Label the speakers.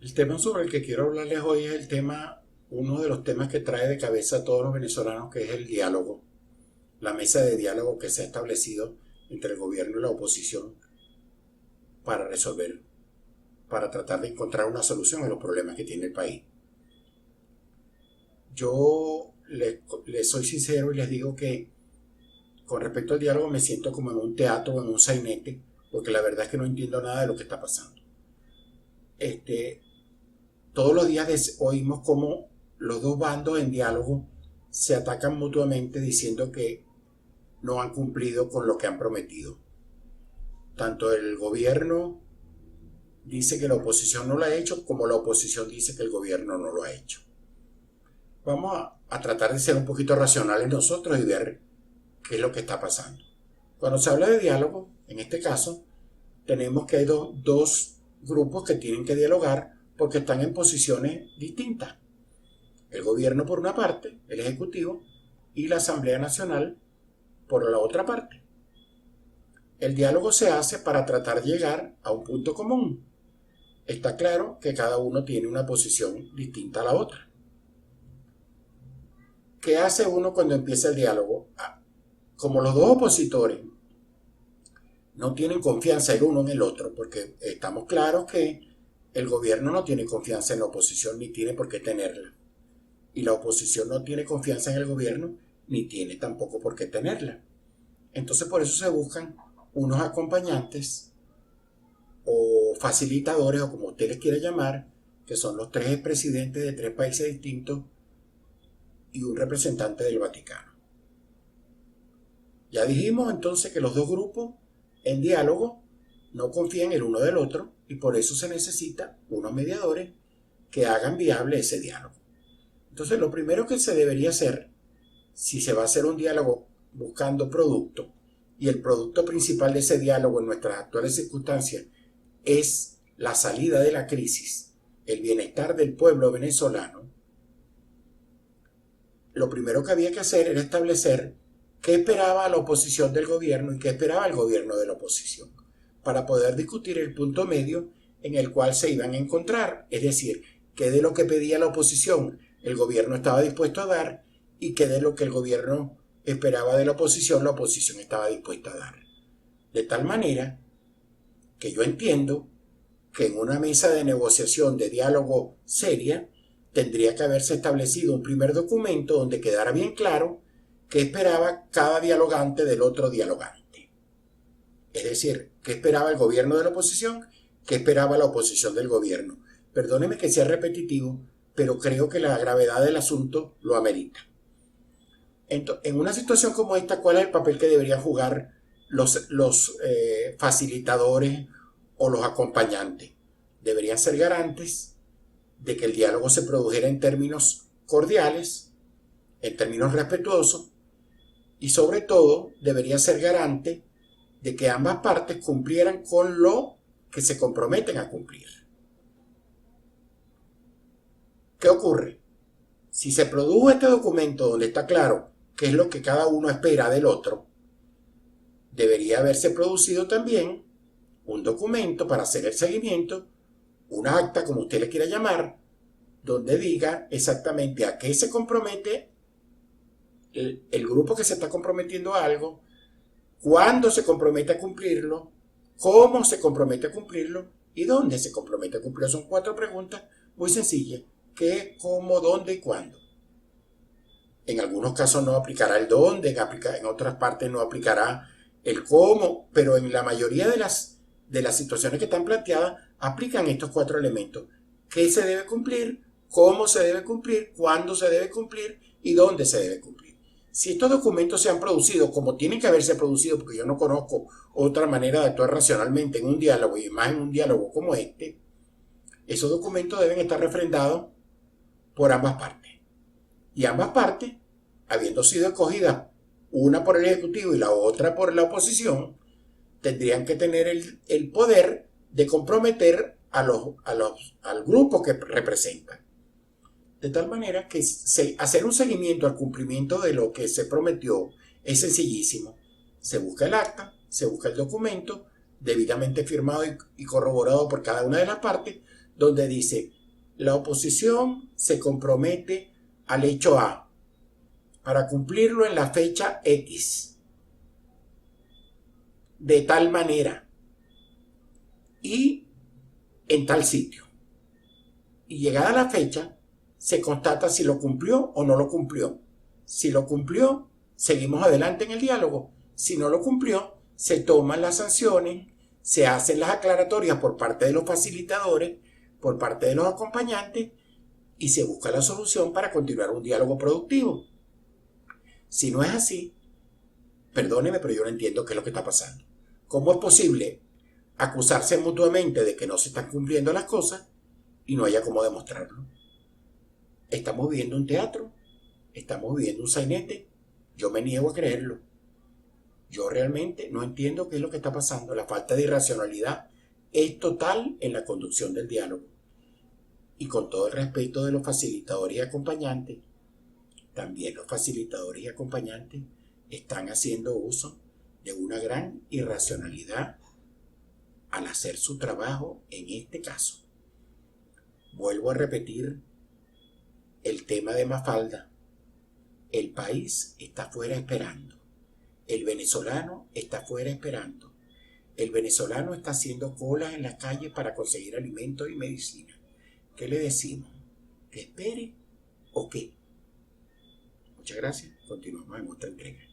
Speaker 1: El tema sobre el que quiero hablarles hoy es uno de los temas que trae de cabeza a todos los venezolanos, que es el diálogo, la mesa de diálogo que se ha establecido entre el gobierno y la oposición para resolver, para tratar de encontrar una solución a los problemas que tiene el país. Yo les soy sincero y les digo que con respecto al diálogo me siento como en un teatro o en un sainete, porque la verdad es que no entiendo nada de lo que está pasando. Este, Todos los días oímos cómo los dos bandos en diálogo se atacan mutuamente diciendo que no han cumplido con lo que han prometido. Tanto el gobierno dice que la oposición no lo ha hecho, como la oposición dice que el gobierno no lo ha hecho. Vamos a tratar de ser un poquito racionales nosotros y ver qué es lo que está pasando. Cuando se habla de diálogo, en este caso, tenemos que hay dos grupos que tienen que dialogar porque están en posiciones distintas. El gobierno por una parte, el Ejecutivo, y la Asamblea Nacional por la otra parte. El diálogo se hace para tratar de llegar a un punto común. Está claro que cada uno tiene una posición distinta a la otra. ¿Qué hace uno cuando empieza el diálogo? Como los dos opositores no tienen confianza el uno en el otro, porque estamos claros que el gobierno no tiene confianza en la oposición ni tiene por qué tenerla. Y la oposición no tiene confianza en el gobierno ni tiene tampoco por qué tenerla. Entonces por eso se buscan unos acompañantes o facilitadores o como usted les quiera llamar, que son los tres presidentes de tres países distintos y un representante del Vaticano. Ya dijimos entonces que los dos grupos en diálogo no confían el uno del otro y por eso se necesita unos mediadores que hagan viable ese diálogo. Entonces lo primero que se debería hacer, si se va a hacer un diálogo buscando producto, y el producto principal de ese diálogo en nuestras actuales circunstancias es la salida de la crisis, el bienestar del pueblo venezolano, lo primero que había que hacer era establecer qué esperaba la oposición del gobierno y qué esperaba el gobierno de la oposición, para poder discutir el punto medio en el cual se iban a encontrar, es decir, qué de lo que pedía la oposición el gobierno estaba dispuesto a dar y qué de lo que el gobierno esperaba de la oposición estaba dispuesta a dar. De tal manera que yo entiendo que en una mesa de negociación, de diálogo seria, tendría que haberse establecido un primer documento donde quedara bien claro qué esperaba cada dialogante del otro dialogante. Es decir, qué esperaba el gobierno de la oposición, qué esperaba la oposición del gobierno. Perdóneme que sea repetitivo, pero creo que la gravedad del asunto lo amerita. En una situación como esta, ¿cuál es el papel que deberían jugar los facilitadores o los acompañantes? Deberían ser garantes de que el diálogo se produjera en términos cordiales, en términos respetuosos, y sobre todo debería ser garante de que ambas partes cumplieran con lo que se comprometen a cumplir. ¿Qué ocurre? Si se produjo este documento donde está claro qué es lo que cada uno espera del otro, debería haberse producido también un documento para hacer el seguimiento, un acta, como usted le quiera llamar, donde diga exactamente a qué se compromete el grupo que se está comprometiendo a algo, cuándo se compromete a cumplirlo, cómo se compromete a cumplirlo y dónde se compromete a cumplirlo. Son 4 preguntas muy sencillas: qué, cómo, dónde y cuándo. En algunos casos no aplicará el dónde, en otras partes no aplicará el cómo, pero en la mayoría de las situaciones que están planteadas aplican estos 4 elementos: qué se debe cumplir, cómo se debe cumplir, cuándo se debe cumplir y dónde se debe cumplir. Si estos documentos se han producido como tienen que haberse producido, porque yo no conozco otra manera de actuar racionalmente en un diálogo y más en un diálogo como este, esos documentos deben estar refrendados por ambas partes. Y ambas partes, habiendo sido escogidas una por el Ejecutivo y la otra por la oposición, tendrían que tener el poder de comprometer al grupo que representan. De tal manera que hacer un seguimiento al cumplimiento de lo que se prometió es sencillísimo. Se busca el acta, se busca el documento, debidamente firmado y corroborado por cada una de las partes, donde dice, la oposición se compromete al hecho A para cumplirlo en la fecha X, de tal manera y en tal sitio. Y llegada la fecha, se constata si lo cumplió o no lo cumplió. Si lo cumplió, seguimos adelante en el diálogo. Si no lo cumplió, se toman las sanciones, se hacen las aclaratorias por parte de los facilitadores, por parte de los acompañantes, y se busca la solución para continuar un diálogo productivo. Si no es así, perdóneme, pero yo no entiendo qué es lo que está pasando. ¿Cómo es posible acusarse mutuamente de que no se están cumpliendo las cosas y no haya cómo demostrarlo? Estamos viendo un teatro, estamos viendo un sainete. Yo me niego a creerlo. Yo realmente no entiendo qué es lo que está pasando. La falta de irracionalidad es total en la conducción del diálogo. Y con todo el respeto de los facilitadores y acompañantes, también los facilitadores y acompañantes están haciendo uso de una gran irracionalidad al hacer su trabajo en este caso. Vuelvo a repetir el tema de Mafalda. El país está afuera esperando. El venezolano está afuera esperando. El venezolano está haciendo colas en las calles para conseguir alimentos y medicina. ¿Qué le decimos? ¿Que espere o qué? Muchas gracias. Continuamos en otra entrega.